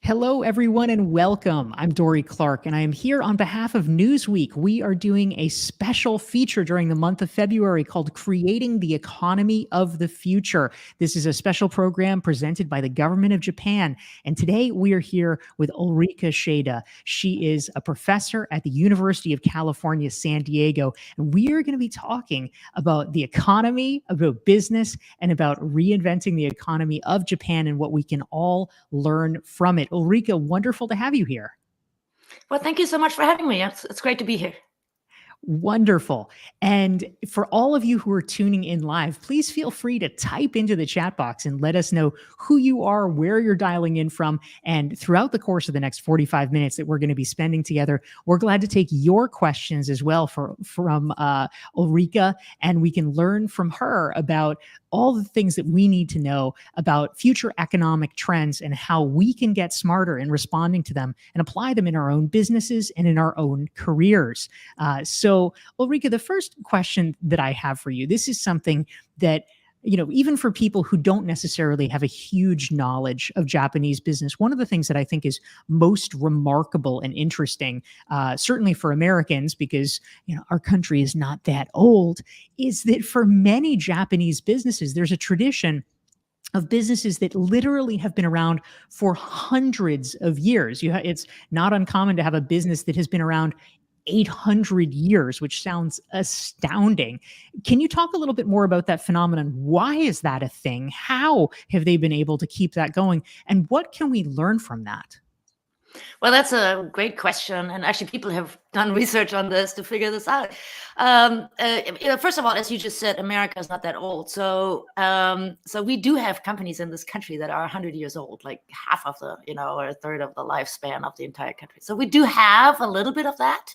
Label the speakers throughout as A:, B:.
A: Hello, everyone, and welcome. I'm Dorie Clark, and I am here on behalf of Newsweek. We are doing a special feature during the month of February called Creating the Economy of the Future. This is a special program presented by the government of Japan. And today we are here with Ulrike Schaede. She is a professor at the University of California, San Diego. And we are going to be talking about the economy, about business, and about reinventing the economy of Japan and what we can all learn from it. Ulrike, wonderful to have you here.
B: Well, thank you so much for having me. It's great to be here.
A: Wonderful. And for all of you who are tuning in live, please feel free to type into the chat box and let us know who you are, where you're dialing in from. And throughout the course of the next 45 minutes that we're going to be spending together, we're glad to take your questions as well from Ulrike, and we can learn from her about all the things that we need to know about future economic trends and how we can get smarter in responding to them and apply them in our own businesses and in our own careers. So Ulrike, the first question that I have for you, this is something that, even for people who don't necessarily have a huge knowledge of Japanese business, one of the things that I think is most remarkable and interesting, certainly for Americans, because, our country is not that old, is that for many Japanese businesses, there's a tradition of businesses that literally have been around for hundreds of years. It's not uncommon to have a business that has been around 800 years, which sounds astounding. Can you talk a little bit more about that phenomenon? Why is that a thing? How have they been able to keep that going? And what can we learn from that?
B: Well, that's a great question. And actually, people have done research on this to figure this out. First of all, as you just said, America is not that old. So we do have companies in this country that are 100 years old, like half of the, or a third of the lifespan of the entire country. So we do have a little bit of that.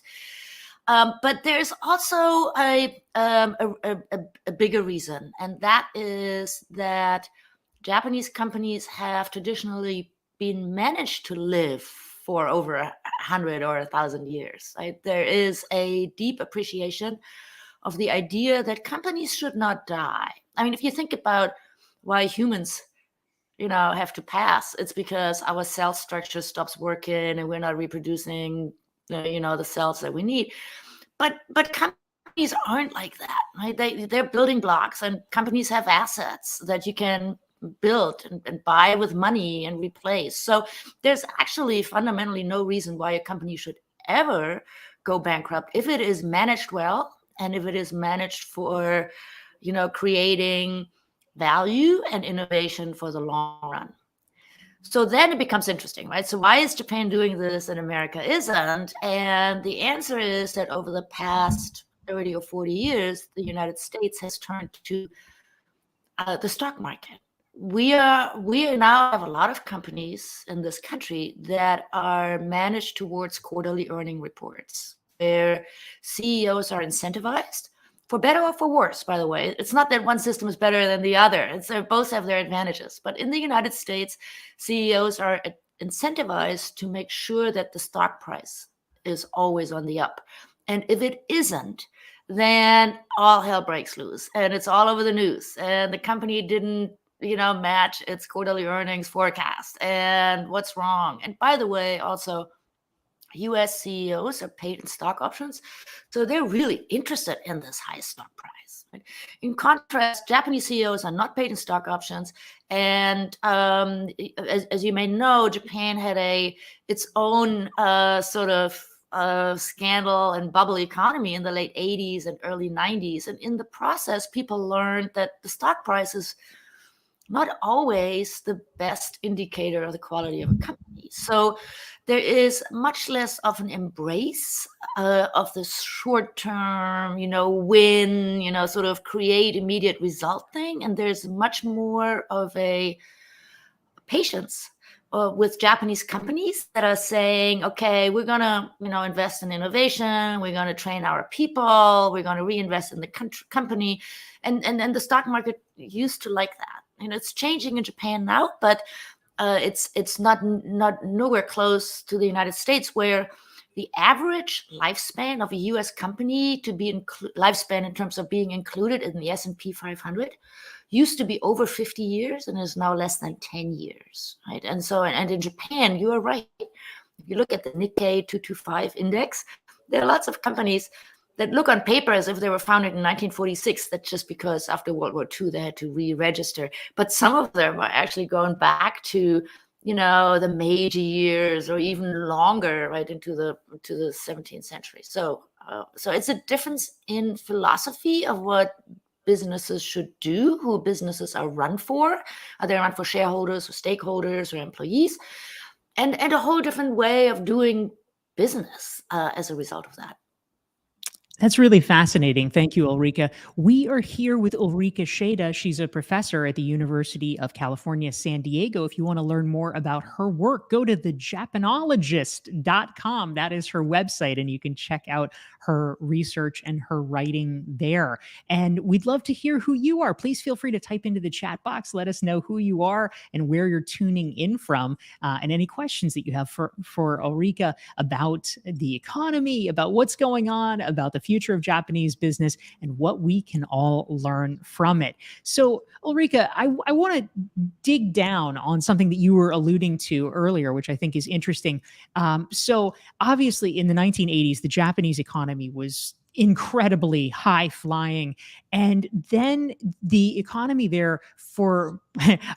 B: But there's also a bigger reason, and that is that Japanese companies have traditionally been managed to live for over 100 or 1,000 years. Right? There is a deep appreciation of the idea that companies should not die. I mean, if you think about why humans, have to pass, it's because our cell structure stops working and we're not reproducing, the cells that we need. But companies aren't like that, right? They're building blocks, and companies have assets that you can build and buy with money and replace. So there's actually fundamentally no reason why a company should ever go bankrupt if it is managed well and if it is managed for, creating value and innovation for the long run. So then it becomes interesting, right? So why is Japan doing this and America isn't? And the answer is that over the past 30 or 40 years, the United States has turned to the stock market. We now have a lot of companies in this country that are managed towards quarterly earning reports. Their CEOs are incentivized, for better or for worse, by the way. It's not that one system is better than the other. Both have their advantages. But in the United States, CEOs are incentivized to make sure that the stock price is always on the up. And if it isn't, then all hell breaks loose, and it's all over the news. And the company didn't match its quarterly earnings forecast, and what's wrong. And by the way, also, US CEOs are paid in stock options, so they're really interested in this high stock price. Right? In contrast, Japanese CEOs are not paid in stock options, and as you may know, Japan had its own sort of scandal and bubble economy in the late 80s and early 90s, and in the process, people learned that the stock price is not always the best indicator of the quality of a company. So there is much less of an embrace of the short-term, win, sort of create immediate result thing. And there's much more of a patience with Japanese companies that are saying, okay, we're going to, invest in innovation. We're going to train our people. We're going to reinvest in the company. And the stock market used to like that. It's changing in Japan now, but it's not nowhere close to the United States, where the average lifespan of a U.S. company to be lifespan in terms of being included in the S&P 500 used to be over 50 years and is now less than 10 years, right? And so, and in Japan, you are right. If you look at the Nikkei 225 index, there are lots of companies that look on paper as if they were founded in 1946. That's just because after World War II, they had to re-register. But some of them are actually going back to, the Meiji years or even longer, right into the 17th century. So it's a difference in philosophy of what businesses should do, who businesses are run for. Are they run for shareholders or stakeholders or employees? And a whole different way of doing business as a result of that.
A: That's really fascinating. Thank you, Ulrike. We are here with Ulrike Schaede. She's a professor at the University of California, San Diego. If you want to learn more about her work, go to thejapanologist.com. That is her website, and you can check out her research and her writing there. And we'd love to hear who you are. Please feel free to type into the chat box. Let us know who you are and where you're tuning in from, and any questions that you have for Ulrike about the economy, about what's going on, about the future of Japanese business, and what we can all learn from it. So, Ulrike, I want to dig down on something that you were alluding to earlier, which I think is interesting. So, obviously, in the 1980s, the Japanese economy was incredibly high flying. And then the economy there for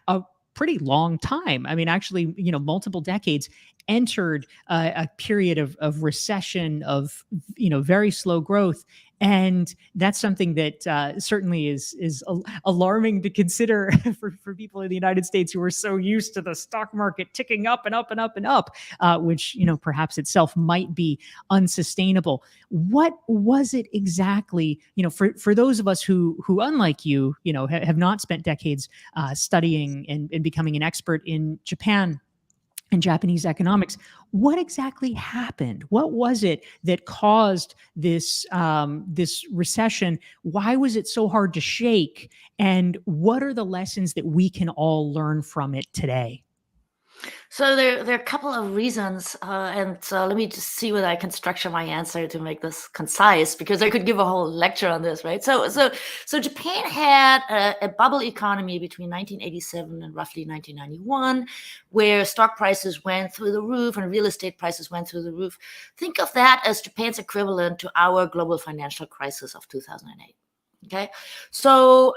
A: a pretty long time, I mean, actually, multiple decades, entered a period of recession, of very slow growth, and that's something that certainly is alarming to consider for people in the United States who are so used to the stock market ticking up and up and up and up, which perhaps itself might be unsustainable. What was it exactly? For those of us who unlike you, have not spent decades studying and becoming an expert in Japan and Japanese economics, what exactly happened? What was it that caused this this recession? Why was it so hard to shake? And what are the lessons that we can all learn from it today?
B: So there are a couple of reasons, and so let me just see whether I can structure my answer to make this concise, because I could give a whole lecture on this, right? So Japan had a bubble economy between 1987 and roughly 1991, where stock prices went through the roof and real estate prices went through the roof. Think of that as Japan's equivalent to our global financial crisis of 2008. Okay, so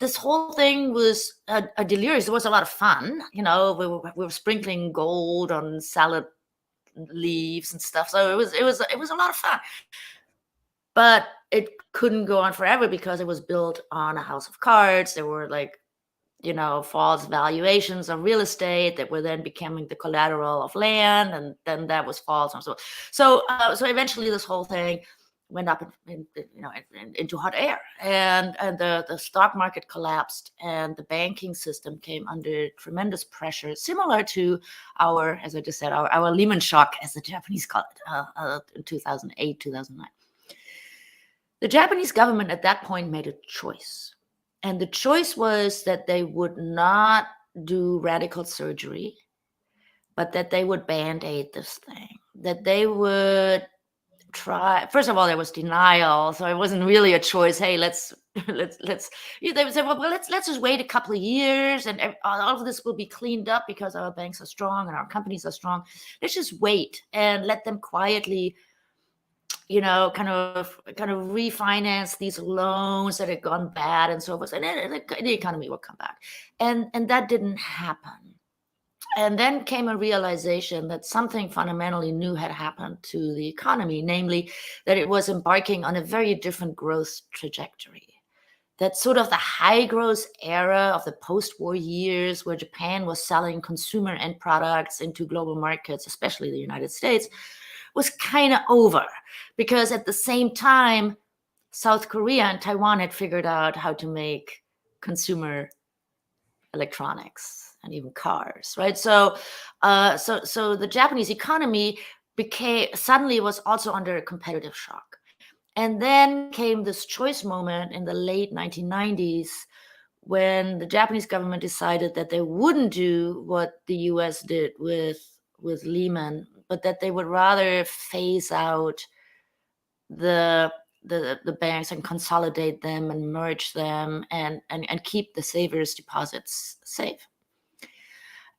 B: this whole thing was a delirious. It was a lot of fun, we were sprinkling gold on salad leaves and stuff. So it was a lot of fun, but it couldn't go on forever because it was built on a house of cards. There were false valuations of real estate that were then becoming the collateral of land, and then that was false, and so eventually this whole thing went up into hot air, and the stock market collapsed, and the banking system came under tremendous pressure, similar to our, as I just said, our Lehman shock, as the Japanese call it, in 2008, 2009. The Japanese government at that point made a choice, and the choice was that they would not do radical surgery, but that they would band-aid this thing, that they would try. First of all, there was denial, so it wasn't really a choice. Hey, let's they would say, well, let's just wait a couple of years, and all of this will be cleaned up because our banks are strong and our companies are strong. Let's just wait and let them quietly, kind of refinance these loans that had gone bad and so forth, and then the economy will come back. And that didn't happen. And then came a realization that something fundamentally new had happened to the economy, namely that it was embarking on a very different growth trajectory. That sort of the high growth era of the post-war years, where Japan was selling consumer end products into global markets, especially the United States, was kind of over, because at the same time, South Korea and Taiwan had figured out how to make consumer electronics and even cars, right? So the Japanese economy suddenly was also under a competitive shock. And then came this choice moment in the late 1990s, when the Japanese government decided that they wouldn't do what the US did with Lehman, but that they would rather phase out the the banks and consolidate them and merge them and keep the savers' deposits safe.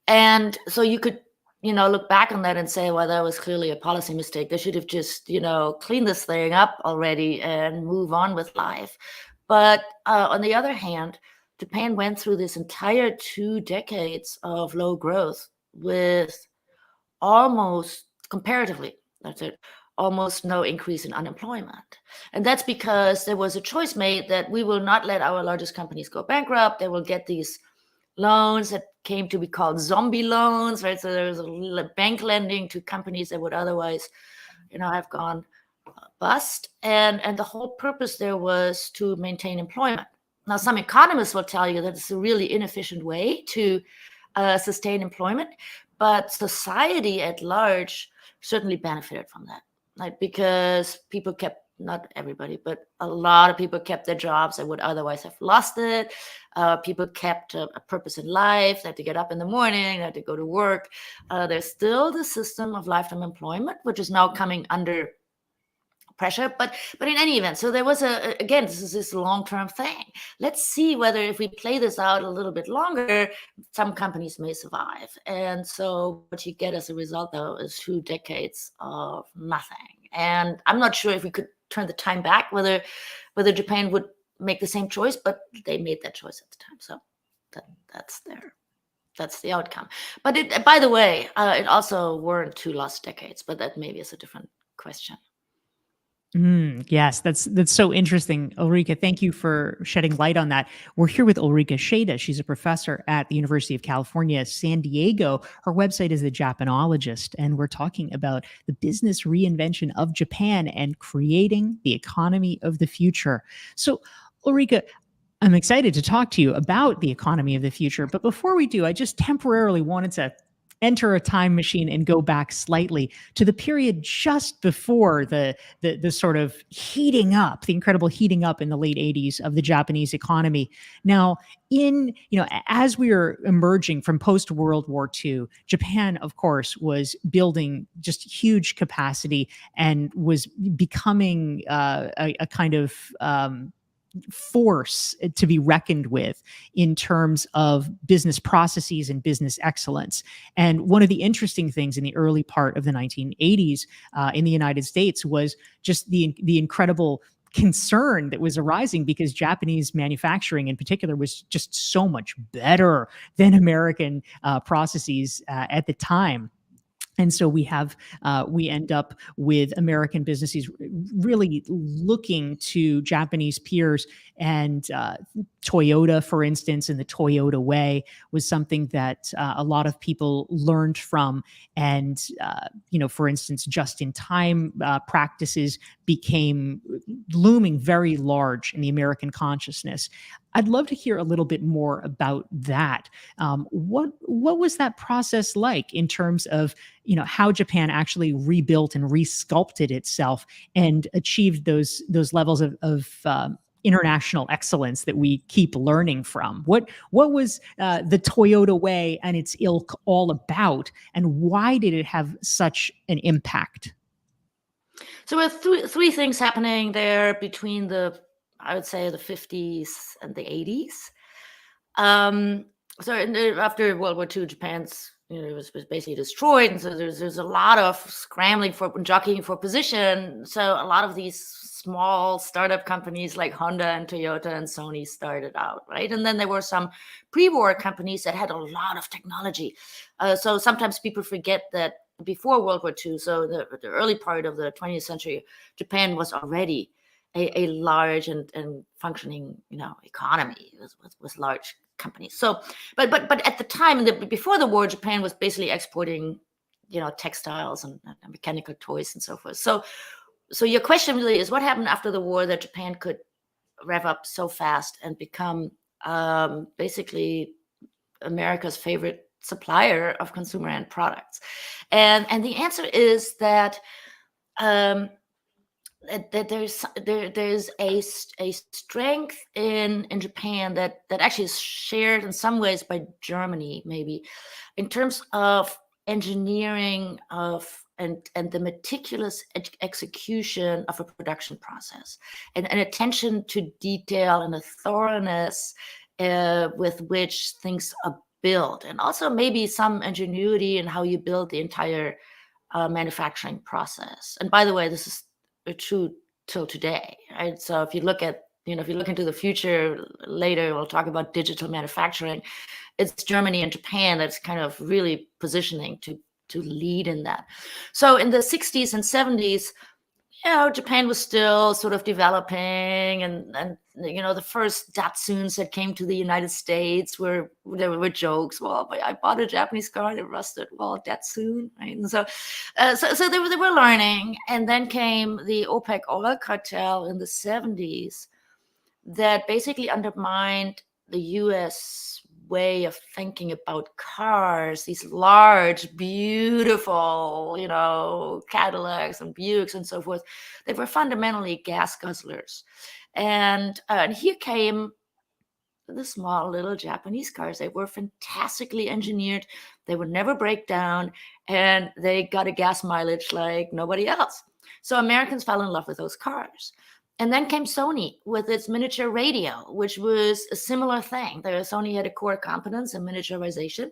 B: And so you could, look back on that and say, well, that was clearly a policy mistake. They should have just, cleaned this thing up already and move on with life. But on the other hand, Japan went through this entire 2 decades of low growth with almost, comparatively, that's it, almost no increase in unemployment. And that's because there was a choice made that we will not let our largest companies go bankrupt. They will get these loans that came to be called zombie loans, right? So there was a bank lending to companies that would otherwise, have gone bust. And the whole purpose there was to maintain employment. Now, some economists will tell you that it's a really inefficient way to sustain employment, but society at large certainly benefited from that, like, because people kept, not everybody, but a lot of people kept their jobs that would otherwise have lost it. People kept a purpose in life. They had to get up in the morning, they had to go to work. There's still the system of lifetime employment, which is now coming under pressure, but in any event, so there was again, this is this long-term thing. Let's see whether if we play this out a little bit longer, some companies may survive. And so what you get as a result, though, is 2 decades of nothing. And I'm not sure if we could turn the time back, whether Japan would make the same choice, but they made that choice at the time. So that's the outcome. But by the way, it also weren't 2 lost decades, but that maybe is a different question.
A: Yes, that's so interesting, Ulrike. Thank you for shedding light on that. We're here with Ulrike Schaede. She's a professor at the University of California, San Diego. Her website is The Japanologist, and we're talking about the business reinvention of Japan and creating the economy of the future. So, Ulrike, I'm excited to talk to you about the economy of the future. But before we do, I just temporarily wanted to enter a time machine and go back slightly to the period just before the sort of heating up, the incredible heating up in the late 80s of the Japanese economy. Now, as we were emerging from post-World War II, Japan, of course, was building just huge capacity and was becoming a kind of force to be reckoned with in terms of business processes and business excellence. And one of the interesting things in the early part of the 1980s in the United States was just the incredible concern that was arising because Japanese manufacturing in particular was just so much better than American processes at the time. And so we end up with American businesses really looking to Japanese peers, and Toyota, for instance, and the Toyota way was something that a lot of people learned from. And, for instance, just-in-time practices became looming very large in the American consciousness. I'd love to hear a little bit more about that. What was that process like in terms of how Japan actually rebuilt and resculpted itself and achieved those levels of international excellence that we keep learning from? What was the Toyota way and its ilk all about, and why did it have such an impact?
B: So we have three things happening there between I would say the 50s and the 80s. After World War II, Japan's it was basically destroyed, and so there's a lot of scrambling for jockeying for position. So a lot of these small startup companies like Honda and Toyota and Sony started out, right? And then there were some pre-war companies that had a lot of technology. So sometimes people forget that before World War II, so the early part of the 20th century, Japan was already a large and functioning, economy with large companies. So, but at the time, before the war, Japan was basically exporting, textiles and mechanical toys and so forth. So your question really is, what happened after the war that Japan could rev up so fast and become basically America's favorite supplier of consumer end products? And the answer is that that there's a strength in Japan that actually is shared in some ways by Germany, maybe, in terms of engineering of and the meticulous execution of a production process, and attention to detail and a thoroughness with which things are built, and also maybe some ingenuity in how you build the entire manufacturing process. And by the way, this is true till today, right? So if you look at, if you look into the future later, we'll talk about digital manufacturing. It's Germany and Japan that's kind of really positioning to lead in that. So in the 60s and 70s, Japan was still sort of developing, and the first Datsuns that came to the United States there were jokes. Well, I bought a Japanese car that rusted. Well, Datsun, right? And so they were learning, and then came the OPEC oil cartel in the 70s that basically undermined the U.S. way of thinking about cars, these large, beautiful, Cadillacs and Buicks and so forth. They were fundamentally gas guzzlers. And here came the small little Japanese cars. They were fantastically engineered. They would never break down, and they got a gas mileage like nobody else. So Americans fell in love with those cars. And then came Sony with its miniature radio, which was a similar thing. Sony had a core competence in miniaturization.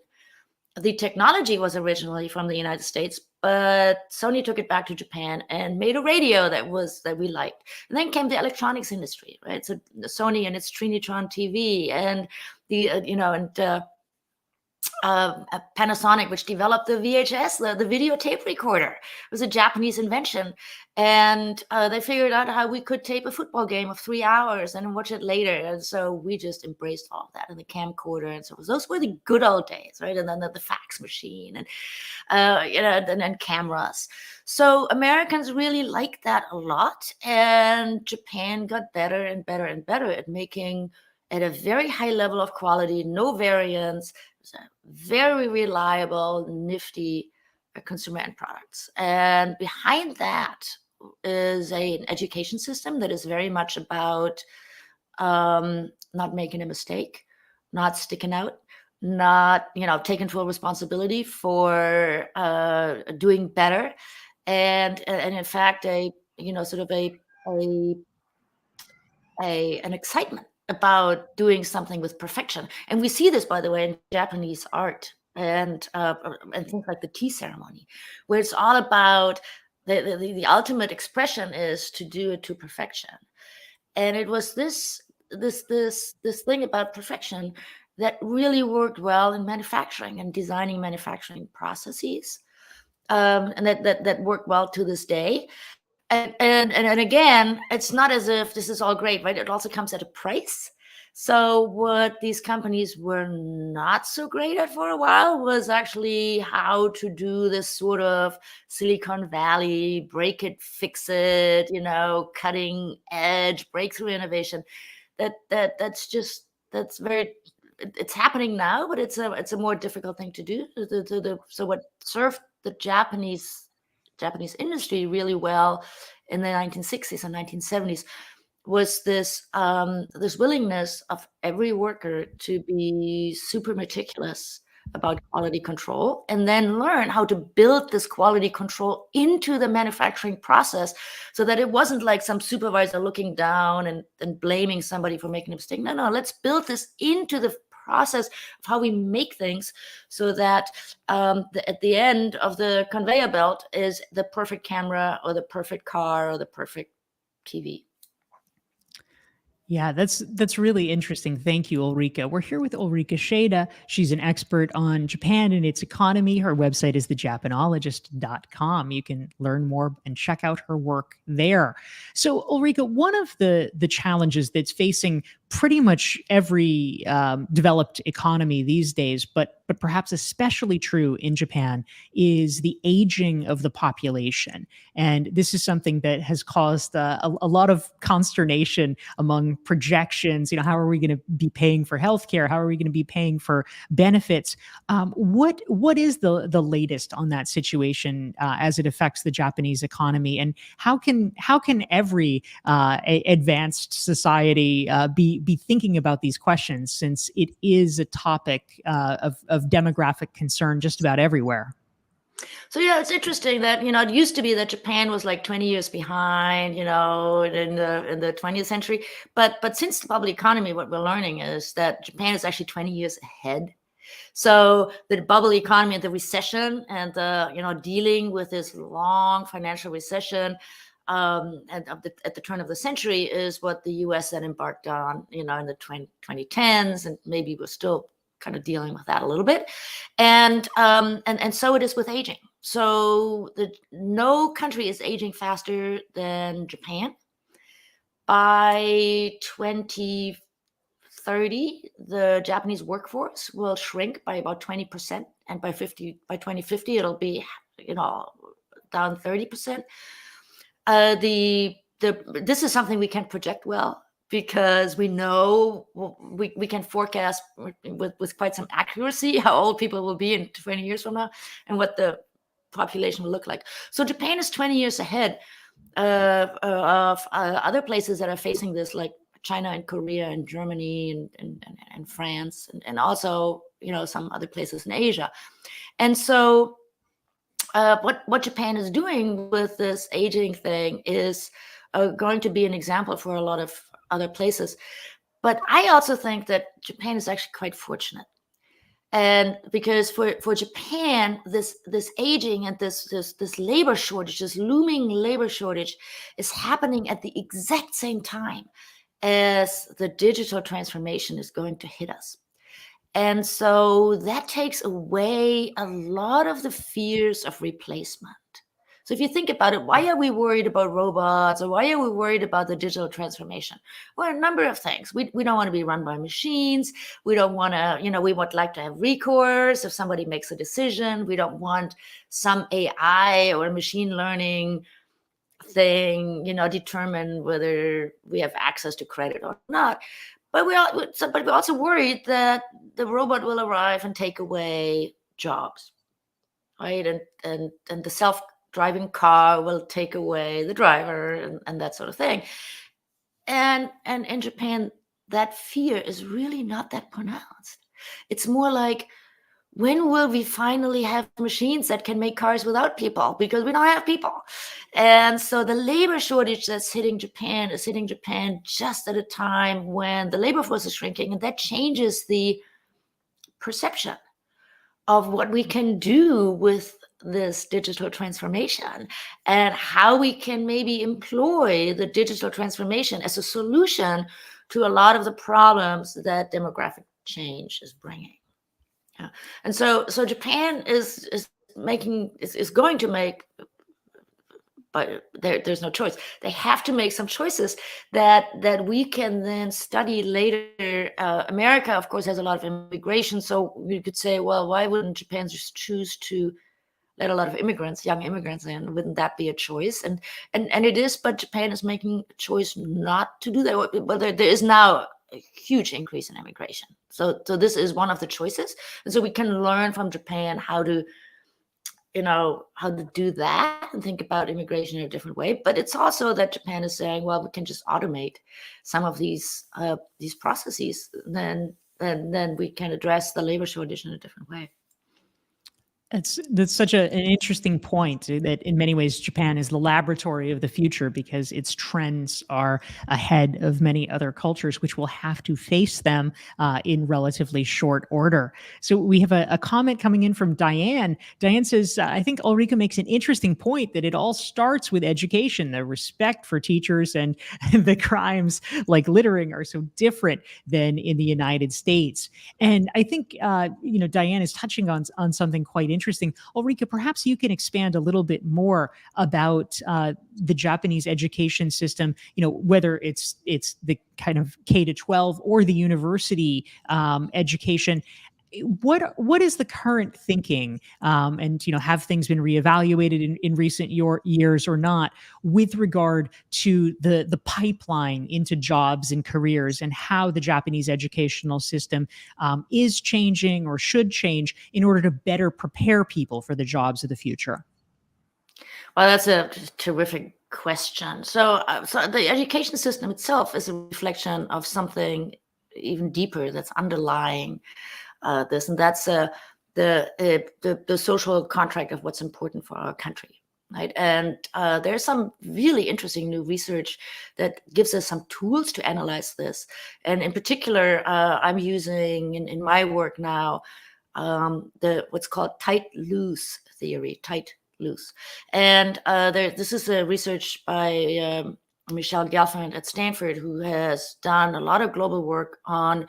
B: The technology was originally from the United States, but Sony took it back to Japan and made a radio that we liked. And then came the electronics industry, right? So Sony and its Trinitron TV, and Panasonic, which developed the VHS, the videotape recorder. It was a Japanese invention. And they figured out how we could tape a football game of 3 hours and watch it later. And so we just embraced all of that, and the camcorder. And so those were the good old days, right? And then the fax machine, and, and then cameras. So Americans really liked that a lot. And Japan got better and better and better at making at a very high level of quality, no variance, very reliable, nifty consumer end products. And behind that is an education system that is very much about not making a mistake, not sticking out, not taking full responsibility for doing better, and in fact an excitement about doing something with perfection. And we see this, by the way, in Japanese art and things like the tea ceremony, where it's all about the ultimate expression is to do it to perfection. And it was this thing about perfection that really worked well in manufacturing and designing manufacturing processes, and that worked well to this day. And again, it's not as if this is all great, right? It also comes at a price. So what these companies were not so great at for a while was actually how to do this sort of Silicon Valley, break it, fix it, cutting edge, breakthrough innovation. It's happening now, but it's a more difficult thing to do. So what served the Japanese industry really well in the 1960s and 1970s was this willingness of every worker to be super meticulous about quality control, and then learn how to build this quality control into the manufacturing process, so that it wasn't like some supervisor looking down and blaming somebody for making a mistake. No, let's build this into the process of how we make things, so that at the end of the conveyor belt is the perfect camera or the perfect car or the perfect TV.
A: Yeah, that's really interesting. Thank you, Ulrike. We're here with Ulrike Schaede. She's an expert on Japan and its economy. Her website is thejapanologist.com. You can learn more and check out her work there. So, Ulrike, one of the challenges that's facing pretty much every developed economy these days, but perhaps especially true in Japan, is the aging of the population. And this is something that has caused a lot of consternation among projections. How are we going to be paying for healthcare? How are we going to be paying for benefits? What is the latest on that situation as it affects the Japanese economy, and how can every advanced society be thinking about these questions, since it is a topic of demographic concern just about everywhere?
B: So yeah, it's interesting that it used to be that Japan was like 20 years behind, in the 20th century. But since the bubble economy, what we're learning is that Japan is actually 20 years ahead. So the bubble economy and the recession and dealing with this long financial recession and at the turn of the century is what the U.S. then embarked on, in the 2010s, and maybe we're still kind of dealing with that a little bit, and so it is with aging. So no country is aging faster than Japan. By 2030, the Japanese workforce will shrink by about 20%, and by 2050, it'll be down 30%. This is something we can project well, because we know we can forecast with quite some accuracy how old people will be in 20 years from now and what the population will look like. So Japan is 20 years ahead of other places that are facing this, like China and Korea and Germany and France and also some other places in Asia. And so what Japan is doing with this aging thing is going to be an example for a lot of other places. But I also think that Japan is actually quite fortunate. And because for Japan, this aging and this labor shortage, this looming labor shortage, is happening at the exact same time as the digital transformation is going to hit us. And so that takes away a lot of the fears of replacement. So if you think about it, why are we worried about robots, or why are we worried about the digital transformation? Well, a number of things. We don't want to be run by machines. We don't want to, we would like to have recourse if somebody makes a decision. We don't want some AI or machine learning thing, determine whether we have access to credit or not. But we're also worried that the robot will arrive and take away jobs, right? And the self-driving car will take away the driver and that sort of thing. And in Japan, that fear is really not that pronounced. It's more like, when will we finally have machines that can make cars without people? Because we don't have people. And so the labor shortage that's hitting Japan is hitting Japan just at a time when the labor force is shrinking. And that changes the perception of what we can do with this digital transformation and how we can maybe employ the digital transformation as a solution to a lot of the problems that demographic change is bringing. Yeah. And so Japan is going to make, but there's no choice. They have to make some choices that we can then study later. America, of course, has a lot of immigration, so we could say, well, why wouldn't Japan just choose to let a lot of young immigrants in? Wouldn't that be a choice? And it is, but Japan is making a choice not to do that. But there is now a huge increase in immigration. So this is one of the choices. And so we can learn from Japan how to do that and think about immigration in a different way. But it's also that Japan is saying, well, we can just automate some of these processes, then we can address the labor shortage in a different way.
A: That's such an interesting point, that in many ways Japan is the laboratory of the future, because its trends are ahead of many other cultures, which will have to face them in relatively short order. So we have a comment coming in from Diane. Diane says, I think Ulrike makes an interesting point that it all starts with education. The respect for teachers and the crimes like littering are so different than in the United States. And I think, Diane is touching on something quite interesting. Ulrike, perhaps you can expand a little bit more about the Japanese education system, whether it's the kind of K-12 or the university education. What is the current thinking, and have things been reevaluated in recent years or not, with regard to the pipeline into jobs and careers, and how the Japanese educational system is changing or should change in order to better prepare people for the jobs of the future?
B: Well, that's a terrific question. So the education system itself is a reflection of something even deeper that's underlying this, and that's the social contract of what's important for our country. Right. And there's some really interesting new research that gives us some tools to analyze this. And in particular, I'm using in my work now the what's called tight-loose theory, tight-loose. And this is a research by Michelle Gelfand at Stanford, who has done a lot of global work on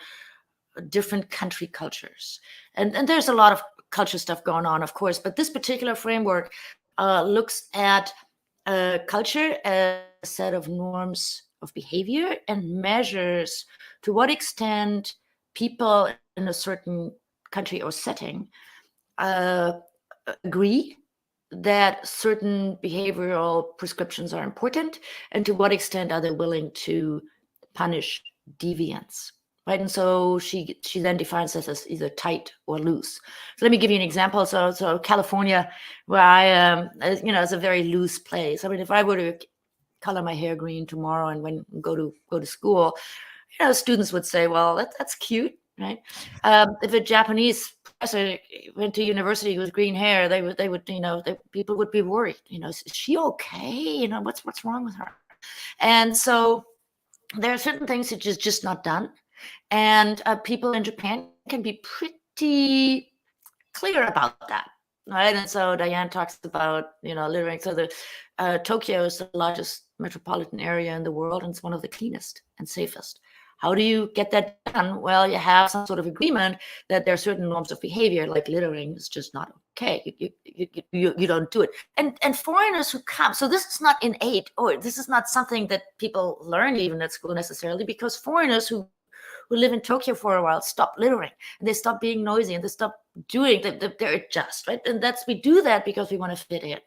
B: different country cultures. And there's a lot of culture stuff going on, of course, but this particular framework looks at culture as a set of norms of behavior and measures to what extent people in a certain country or setting agree that certain behavioral prescriptions are important, and to what extent are they willing to punish deviance. Right. And so she then defines this as either tight or loose. So let me give you an example. So California, where I am, is a very loose place. I mean, if I were to color my hair green tomorrow and go to school, students would say, well, that's cute, right? If a Japanese professor went to university with green hair, they would people would be worried. Is she okay? What's wrong with her? And so there are certain things that is just not done. And people in Japan can be pretty clear about that, right? And so Diane talks about, littering. So Tokyo is the largest metropolitan area in the world, and it's one of the cleanest and safest. How do you get that done? Well, you have some sort of agreement that there are certain norms of behavior, like littering is just not okay. You don't do it. And foreigners who come, so this is not innate, or this is not something that people learn even at school necessarily, because foreigners who live in Tokyo for a while stop littering, and they stop being noisy, and they stop doing, they're adjust, right? And we do that because we want to fit in.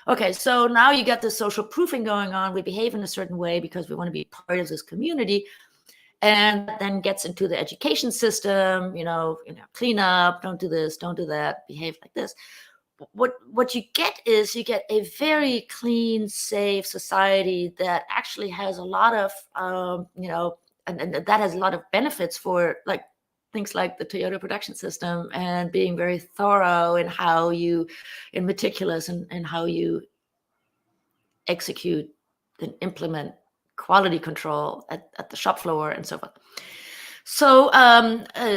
B: Okay, so now you got the social proofing going on. We behave in a certain way because we want to be part of this community. And then gets into the education system, clean up, don't do this, don't do that, behave like this. What you get is you get a very clean, safe society that actually has a lot of, and that has a lot of benefits for like things like the Toyota production system and being very thorough in how you, and meticulous in how you execute and implement quality control at the shop floor and so forth. So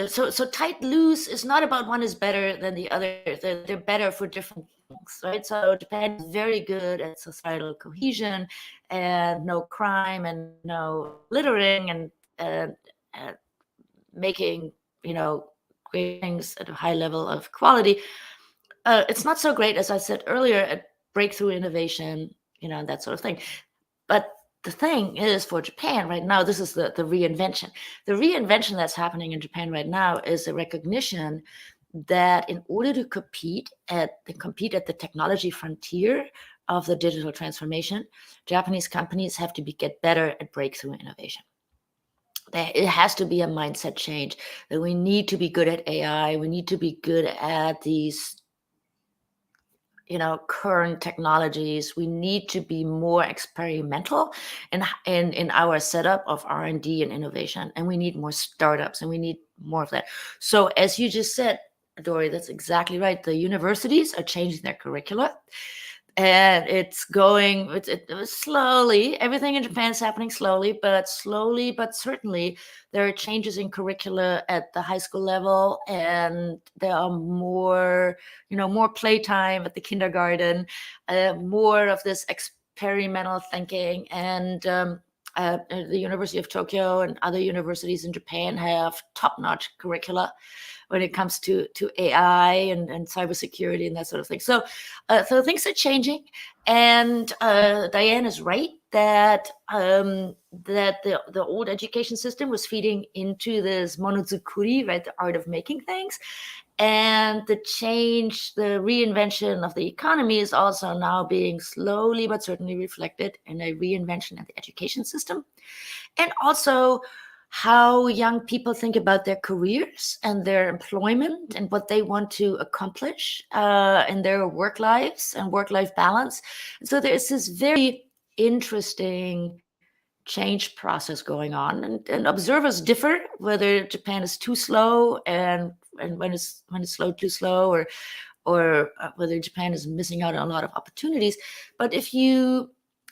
B: so tight loose is not about one is better than the other. They're better for different things, right? So Japan is very good at societal cohesion and no crime and no littering and making great things at a high level of quality. It's not so great, as I said earlier, at breakthrough innovation, and that sort of thing. But the thing is, for Japan right now, this is the reinvention. The reinvention that's happening in Japan right now is a recognition that in order to compete at the technology frontier of the digital transformation, Japanese companies have to get better at breakthrough innovation. It has to be a mindset change that we need to be good at AI. We need to be good at these current technologies. We need to be more experimental in our setup of R&D and innovation, and we need more startups, and we need more of that. So as you just said, Dorie, that's exactly right. The universities are changing their curricula, and it's going slowly. Everything in Japan is happening slowly but certainly there are changes in curricula at the high school level, and there are more playtime at the kindergarten, more of this experimental thinking. And the University of Tokyo and other universities in Japan have top-notch curricula when it comes to AI and cybersecurity and that sort of thing. So things are changing, and Diane is right that the old education system was feeding into this monozukuri, right, the art of making things. And the reinvention of the economy is also now being slowly but certainly reflected in a reinvention of the education system. And also how young people think about their careers and their employment and what they want to accomplish in their work lives and work-life balance. So there's this very interesting change process going on, and observers differ whether Japan is too slow and when it's slow, too slow, or whether Japan is missing out on a lot of opportunities. But if you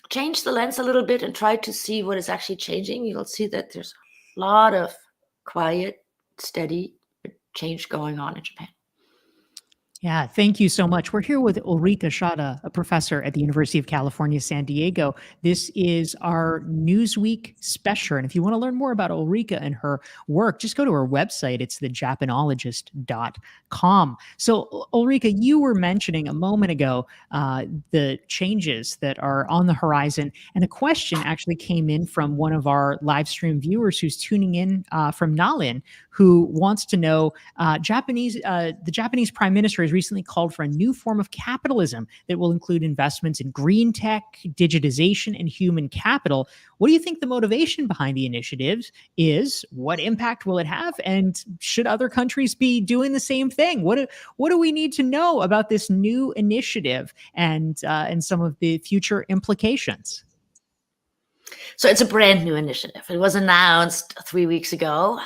B: change the lens a little bit and try to see what is actually changing, you'll see that there's a lot of quiet, steady change going on in Japan.
A: Yeah, thank you so much. We're here with Ulrike Schaede, a professor at the University of California, San Diego. This is our Newsweek special. And if you want to learn more about Ulrike and her work, just go to her website. It's thejapanologist.com. So, Ulrike, you were mentioning a moment ago the changes that are on the horizon. And a question actually came in from one of our live stream viewers who's tuning in from Nalin, who wants to know the Japanese Prime Minister has recently called for a new form of capitalism that will include investments in green tech, digitization, and human capital. What do you think the motivation behind the initiatives is? What impact will it have? And should other countries be doing the same thing? What do we need to know about this new initiative and some of the future implications?
B: So it's a brand new initiative. It was announced 3 weeks ago.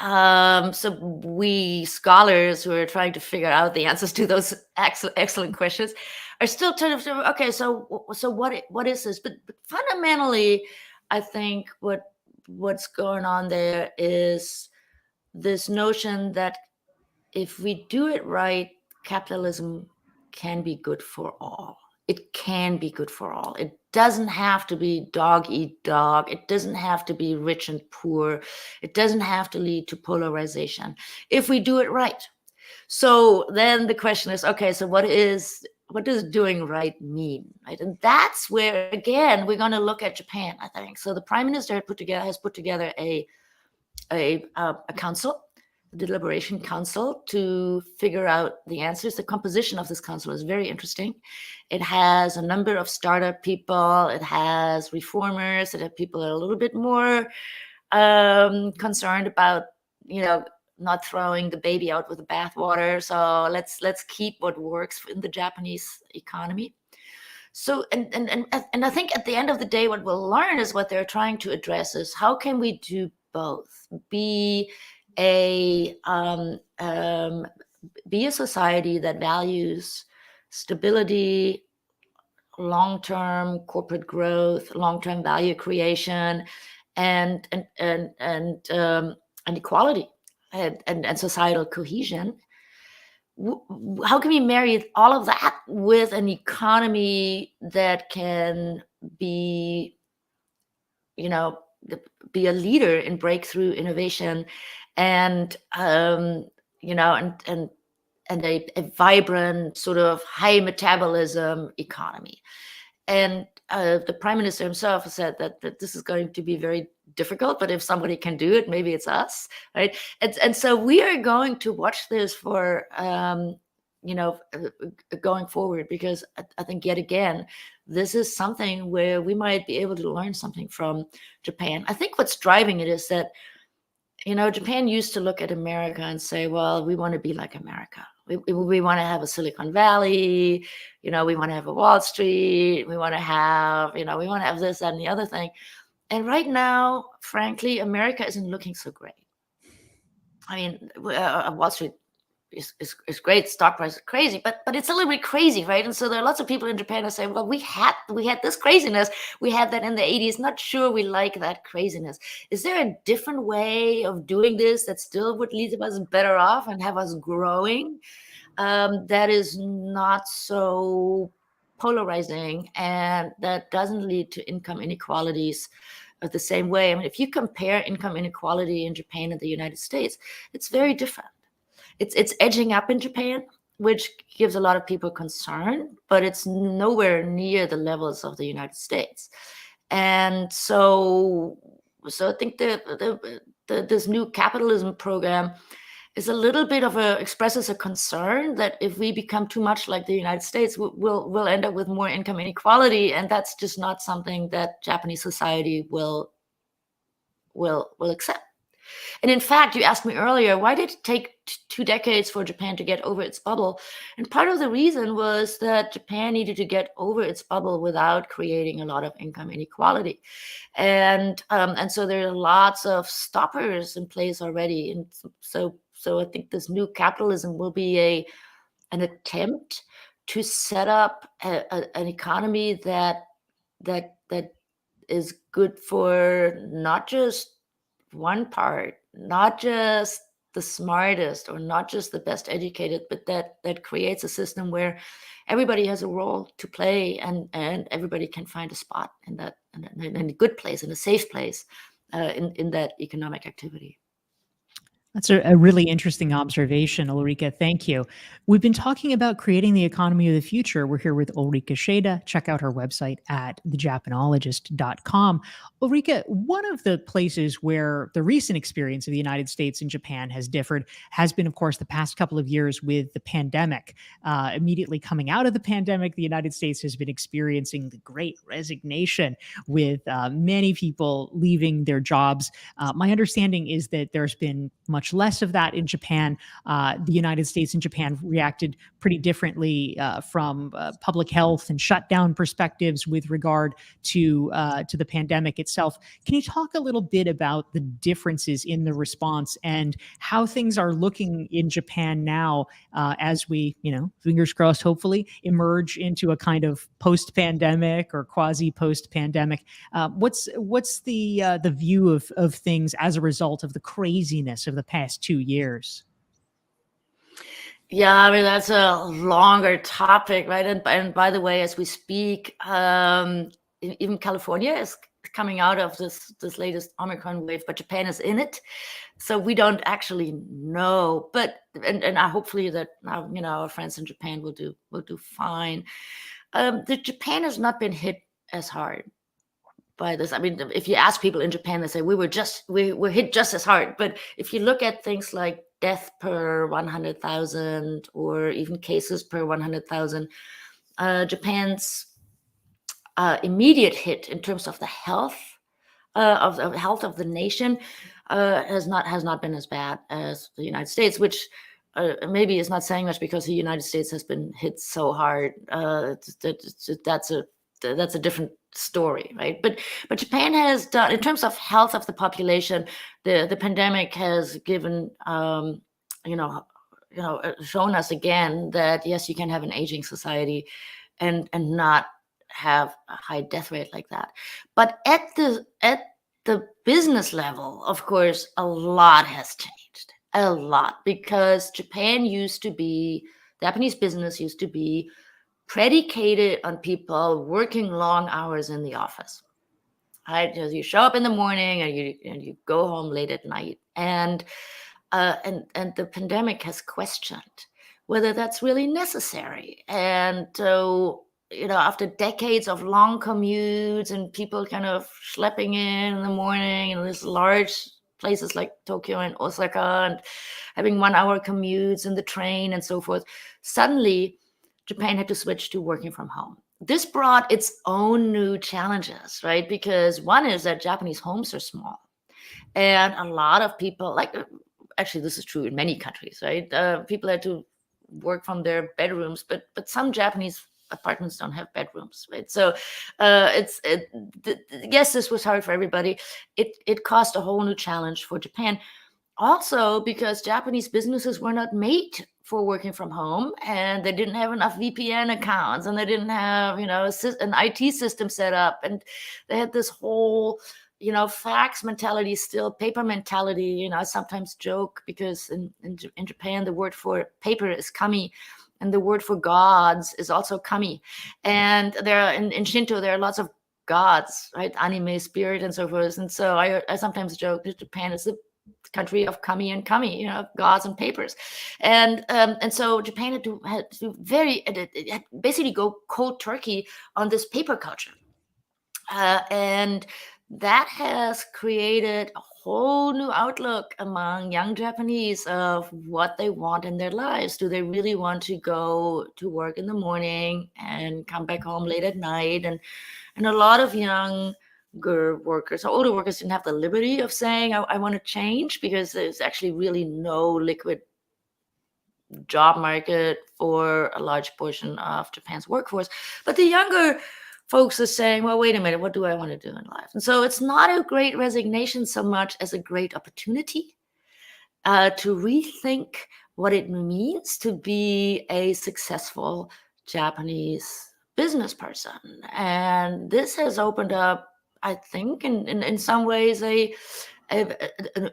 B: So we scholars who are trying to figure out the answers to those excellent questions are still trying to, okay, so what is this? But fundamentally, I think what's going on there is this notion that if we do it right, capitalism can be good for all. It can be good for all. It doesn't have to be dog eat dog. It doesn't have to be rich and poor. It doesn't have to lead to polarization if we do it right. So then the question is, okay, so what does doing right mean, right? And that's where, again, we're going to look at Japan, I think. So the Prime Minister has put together a council, deliberation council, to figure out the answers. The composition of this council is very interesting. It has a number of startup people. It has reformers. It has people that are a little bit more concerned about, not throwing the baby out with the bathwater. So let's keep what works in the Japanese economy. So and I think at the end of the day, what we'll learn is what they're trying to address is how can we do both? Be a society that values stability, long-term corporate growth, long-term value creation, and equality and societal cohesion. How can we marry all of that with an economy that can be, be a leader in breakthrough innovation and a vibrant sort of high metabolism economy? And the Prime Minister himself said that this is going to be very difficult, but if somebody can do it, maybe it's us, right? And so we are going to watch this for going forward, because I think yet again, this is something where we might be able to learn something from Japan. I think what's driving it is that, Japan used to look at America and say, well, we want to be like America. We want to have a Silicon Valley, we want to have a Wall Street, we want to have this, that, and the other thing. And right now, frankly, America isn't looking so great. I mean, Wall Street is great, stock price is crazy, but it's a little bit crazy, right? And so there are lots of people in Japan who say, well, we had this craziness. We had that in the 80s. Not sure we like that craziness. Is there a different way of doing this that still would leave us better off and have us growing, that is not so polarizing and that doesn't lead to income inequalities the same way? I mean, if you compare income inequality in Japan and the United States, it's very different. It's edging up in Japan, which gives a lot of people concern, but it's nowhere near the levels of the United States. And so I think this new capitalism program is a little bit of expresses a concern that if we become too much like the United States, we'll end up with more income inequality, and that's just not something that Japanese society will accept. And in fact, you asked me earlier, why did it take 2 decades for Japan to get over its bubble? And part of the reason was that Japan needed to get over its bubble without creating a lot of income inequality. And so there are lots of stoppers in place already. And so I think this new capitalism will be an attempt to set up an economy that is good for not just one part, not just the smartest or not just the best educated, but that creates a system where everybody has a role to play, and everybody can find a spot in that, in a good place, in a safe place, in that economic activity.
A: That's a really interesting observation, Ulrike. Thank you. We've been talking about creating the economy of the future. We're here with Ulrike Schaede. Check out her website at thejapanologist.com. Ulrike, one of the places where the recent experience of the United States and Japan has differed has been, of course, the past couple of years with the pandemic. Immediately coming out of the pandemic, the United States has been experiencing the great resignation with many people leaving their jobs. My understanding is that there's been much less of that in Japan. The United States and Japan reacted pretty differently from public health and shutdown perspectives with regard to the pandemic itself. Can you talk a little bit about the differences in the response and how things are looking in Japan now as we, fingers crossed, hopefully emerge into a kind of post-pandemic or quasi-post-pandemic? What's the view of things as a result of the craziness of the past 2 years?
B: Yeah, I mean, that's a longer topic, right? And by the way, as we speak, even California is coming out of this latest Omicron wave, but Japan is in it. So we don't actually know, but and I hopefully that our friends in Japan will do fine. The Japan has not been hit as hard by this. I mean, if you ask people in Japan, they say we were hit just as hard. But if you look at things like death per 100,000 or even cases per 100,000, Japan's immediate hit in terms of the health of the nation has not been as bad as the United States, which maybe is not saying much because the United States has been hit so hard. That's a different story, right? But Japan has done, in terms of health of the population, the pandemic has given shown us again that yes, you can have an aging society and not have a high death rate like that. But at the business level, of course, a lot has changed. A lot, because Japanese business used to be predicated on people working long hours in the office. Right? You show up in the morning and you go home late at night. And the pandemic has questioned whether that's really necessary. And so, after decades of long commutes and people kind of schlepping in the morning in these large places like Tokyo and Osaka and having 1-hour commutes in the train and so forth, suddenly Japan had to switch to working from home. This brought its own new challenges, right? Because one is that Japanese homes are small. And a lot of people, actually, this is true in many countries, right? People had to work from their bedrooms, but some Japanese apartments don't have bedrooms, right? So yes, this was hard for everybody. It caused a whole new challenge for Japan. Also, because Japanese businesses were not made for working from home, and they didn't have enough VPN accounts, and they didn't have, an IT system set up, and they had this whole, fax mentality, still paper mentality. I sometimes joke because in Japan, the word for paper is kami, and the word for gods is also kami. And there are, in Shinto, there are lots of gods, right? Anime, spirit, and so forth. And so I sometimes joke that Japan is the country of kami and kami, gods and papers. And so Japan had to basically go cold turkey on this paper culture. And that has created a whole new outlook among young Japanese of what they want in their lives. Do they really want to go to work in the morning and come back home late at night? And a lot of young workers or older workers didn't have the liberty of saying, I want to change, because there's actually really no liquid job market for a large portion of Japan's workforce. But the younger folks are saying, well, wait a minute, what do I want to do in life? And so it's not a great resignation so much as a great opportunity to rethink what it means to be a successful Japanese business person. And this has opened up, I think, in some ways, a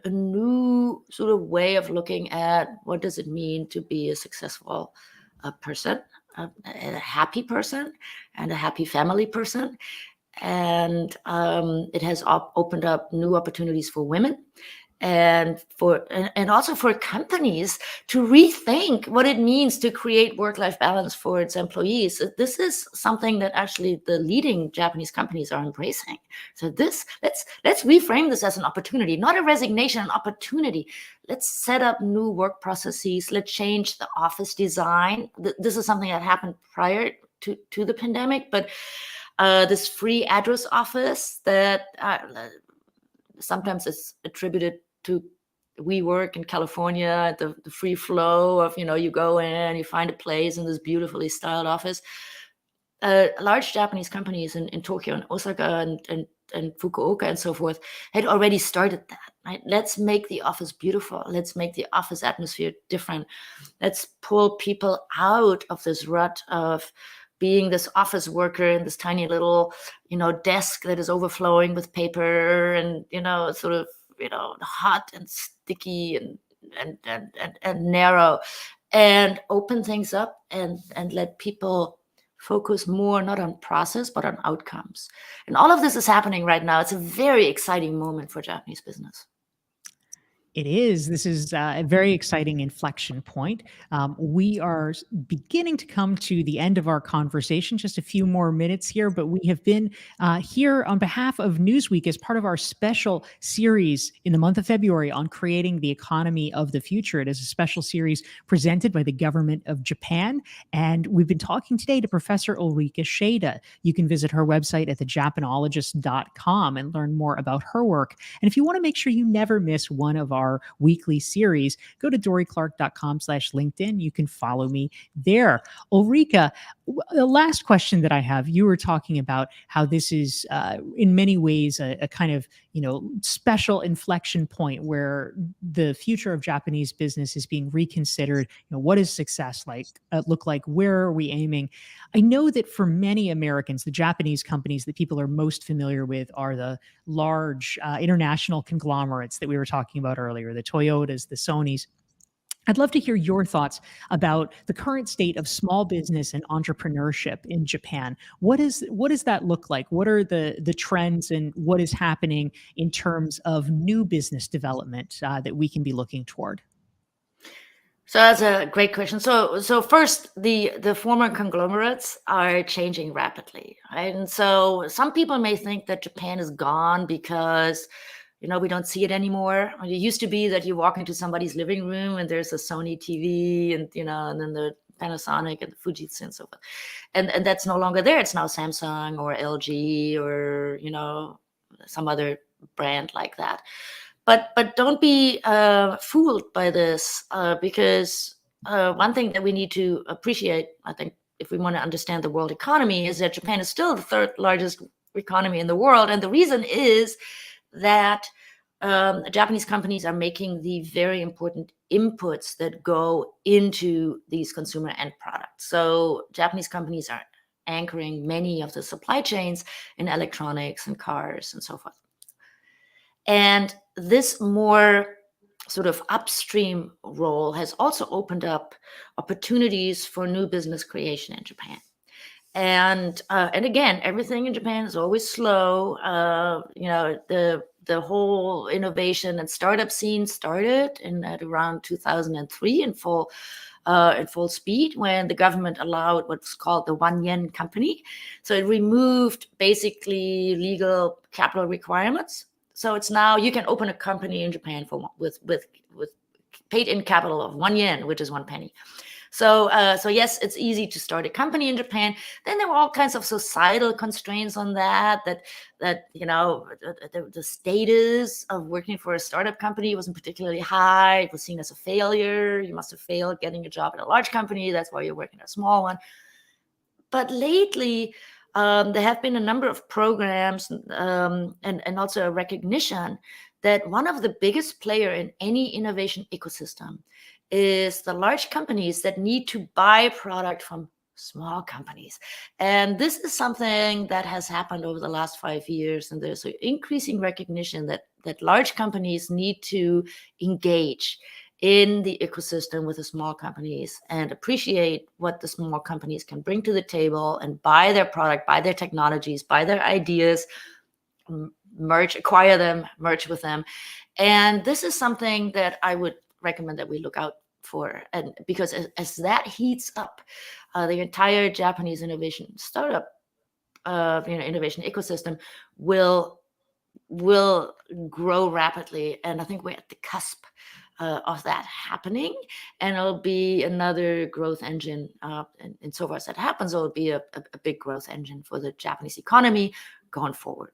B: new sort of way of looking at what does it mean to be a successful person, a happy person, and a happy family person. And it has opened up new opportunities for women, and also for companies to rethink what it means to create work-life balance for its employees. This is something that actually the leading Japanese companies are embracing. So let's reframe this as an opportunity, not a resignation, an opportunity. Let's set up new work processes. Let's change the office design. This is something that happened prior to the pandemic, but this free address office that sometimes is attributed to WeWork in California, the free flow of, you go in, you find a place in this beautifully styled office. Large Japanese companies in Tokyo and Osaka and Fukuoka and so forth had already started that. Right? Let's make the office beautiful. Let's make the office atmosphere different. Let's pull people out of this rut of being this office worker in this tiny little, desk that is overflowing with paper and, sort of, hot and sticky and narrow, and open things up and let people focus more not on process but on outcomes. And all of this is happening right now. It's a very exciting moment for Japanese business.
A: It is. This is a very exciting inflection point. We are beginning to come to the end of our conversation, just a few more minutes here, but we have been here on behalf of Newsweek as part of our special series in the month of February on creating the economy of the future. It is a special series presented by the government of Japan, and we've been talking today to Professor Ulrike Schaede. You can visit her website at thejapanologist.com and learn more about her work. And if you want to make sure you never miss one of our weekly series, go to DorieClark.com/LinkedIn. You can follow me there. Ulrike, the last question that I have, you were talking about how this is in many ways a kind of, special inflection point where the future of Japanese business is being reconsidered. What does success look like? Where are we aiming? I know that for many Americans, the Japanese companies that people are most familiar with are the large international conglomerates that we were talking about earlier, the Toyotas, the Sonys. I'd love to hear your thoughts about the current state of small business and entrepreneurship in Japan. What does that look like? What are the trends and what is happening in terms of new business development that we can be looking toward?
B: So that's a great question. So first, the former conglomerates are changing rapidly, right? And so some people may think that Japan is gone because we don't see it anymore. It used to be that you walk into somebody's living room and there's a Sony TV and then the Panasonic and the Fujitsu and so forth. And that's no longer there. It's now Samsung or LG or, some other brand like that. But don't be fooled by this because one thing that we need to appreciate, I think, if we want to understand the world economy, is that Japan is still the third largest economy in the world. And the reason is that Japanese companies are making the very important inputs that go into these consumer end products. So Japanese companies are anchoring many of the supply chains in electronics and cars and so forth. And this more sort of upstream role has also opened up opportunities for new business creation in Japan. And again, everything in Japan is always slow. The whole innovation and startup scene started at around 2003 in full speed when the government allowed what's called the 1 yen company. So it removed basically legal capital requirements. So it's now you can open a company in Japan with paid in capital of 1 yen, which is 1 penny. So, so yes, it's easy to start a company in Japan. Then there were all kinds of societal constraints on that you know, the status of working for a startup company wasn't particularly high. It was seen as a failure. You must have failed getting a job at a large company. That's why you're working at a small one. But lately, there have been a number of programs and also a recognition that one of the biggest player in any innovation ecosystem is the large companies that need to buy product from small companies. And this is something that has happened over the last 5 years. And there's an increasing recognition that large companies need to engage in the ecosystem with the small companies and appreciate what the small companies can bring to the table and buy their product, buy their technologies, buy their ideas, acquire them, merge with them. And this is something that I would recommend that we look out for. And because as that heats up, the entire Japanese innovation startup, innovation ecosystem will grow rapidly. And I think we're at the cusp of that happening, and it'll be another growth engine. And so far as that happens, it'll be a big growth engine for the Japanese economy going forward.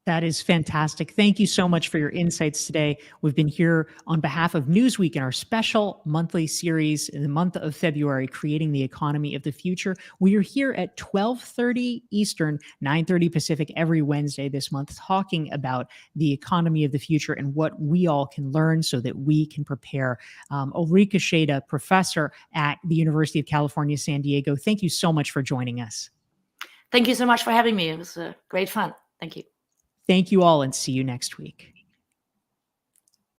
A: That is fantastic. Thank you so much for your insights today. We've been here on behalf of Newsweek in our special monthly series in the month of February, Creating the Economy of the Future. We are here at 12:30 Eastern, 9:30 Pacific every Wednesday this month, talking about the economy of the future and what we all can learn so that we can prepare. Ulrike Schaede, professor at the University of California, San Diego, thank you so much for joining us.
B: Thank you so much for having me. It was great fun. Thank you.
A: Thank you all, and see you next week.